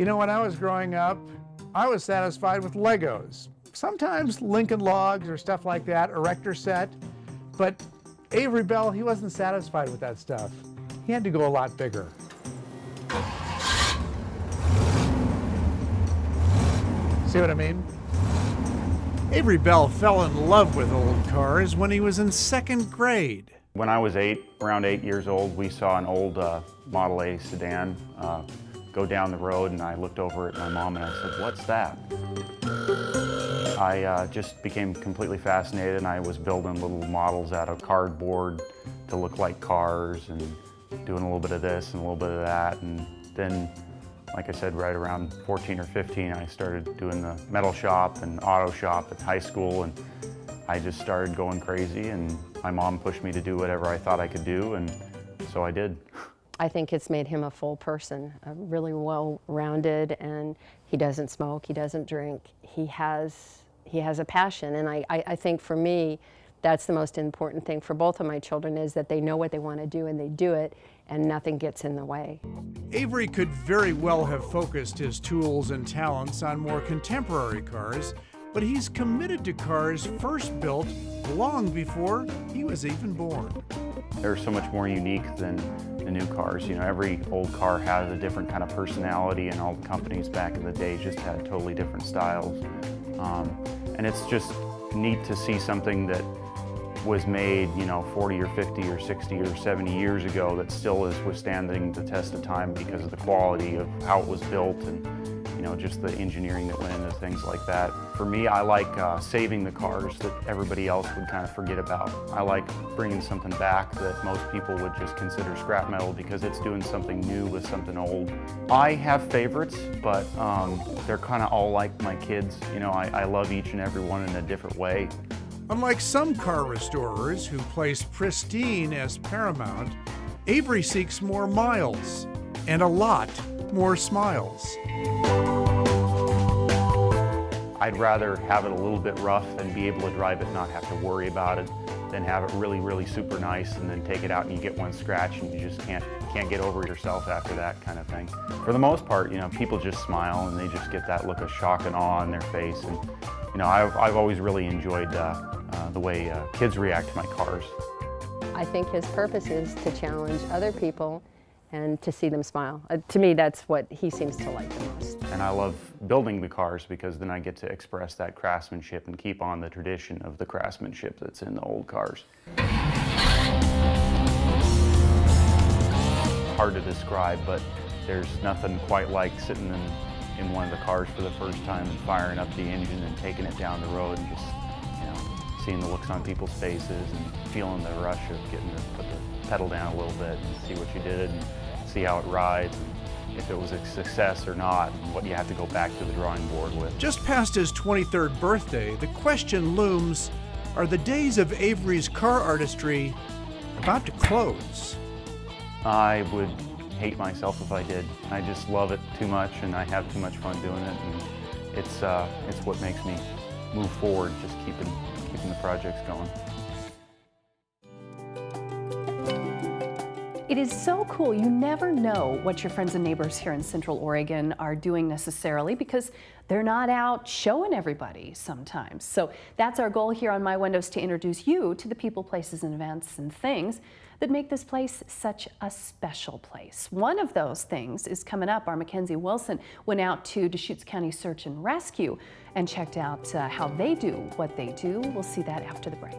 You know, when I was growing up, I was satisfied with Legos. Sometimes Lincoln Logs or stuff like that, erector set. But Avery Bell, he wasn't satisfied with that stuff. He had to go a lot bigger. See what I mean? Avery Bell fell in love with old cars when he was in 2nd grade. When I was around 8 years old, we saw an old Model A sedan go down the road, and I looked over at my mom and I said, "What's that?" I just became completely fascinated, and I was building little models out of cardboard to look like cars and doing a little bit of this and a little bit of that. And then, like I said, right around 14 or 15, I started doing the metal shop and auto shop at high school, and I just started going crazy, and my mom pushed me to do whatever I thought I could do, and so I did. I think it's made him a full person, really well-rounded, and he doesn't smoke, he doesn't drink. He has a passion, and I think for me, that's the most important thing for both of my children, is that they know what they want to do and they do it, and nothing gets in the way. Avery could very well have focused his tools and talents on more contemporary cars, but he's committed to cars first built long before he was even born. They're so much more unique than the new cars. You know, every old car has a different kind of personality, and all the companies back in the day just had totally different styles. And it's just neat to see something that was made, you know, 40 or 50 or 60 or 70 years ago that still is withstanding the test of time because of the quality of how it was built and, you know, just the engineering that went into things like that. For me, I like saving the cars that everybody else would kind of forget about. I like bringing something back that most people would just consider scrap metal because it's doing something new with something old. I have favorites, but they're kind of all like my kids. You know, I love each and every one in a different way. Unlike some car restorers who place pristine as paramount, Avery seeks more miles and a lot more smiles. I'd rather have it a little bit rough and be able to drive it, not have to worry about it, than have it really, really super nice and then take it out and you get one scratch and you just can't get over yourself after that kind of thing. For the most part, you know, people just smile and they just get that look of shock and awe on their face. And, you know, I've always really enjoyed the way kids react to my cars. I think his purpose is to challenge other people and to see them smile. To me, that's what he seems to like the most. And I love building the cars because then I get to express that craftsmanship and keep on the tradition of the craftsmanship that's in the old cars. Hard to describe, but there's nothing quite like sitting in one of the cars for the first time and firing up the engine and taking it down the road and just, you know, seeing the looks on people's faces and feeling the rush of getting to put the pedal down a little bit and see what you did and see how it rides and if it was a success or not and what you have to go back to the drawing board with. Just past his 23rd birthday, the question looms, are the days of Avery's car artistry about to close? I would hate myself if I did. I just love it too much and I have too much fun doing it, and it's what makes me move forward, just keeping the projects going. It is so cool. You never know what your friends and neighbors here in Central Oregon are doing necessarily because they're not out showing everybody sometimes. So that's our goal here on My Windows, to introduce you to the people, places, and events and things that make this place such a special place. One of those things is coming up. Our Mackenzie Wilson went out to Deschutes County Search and Rescue and checked out how they do what they do. We'll see that after the break.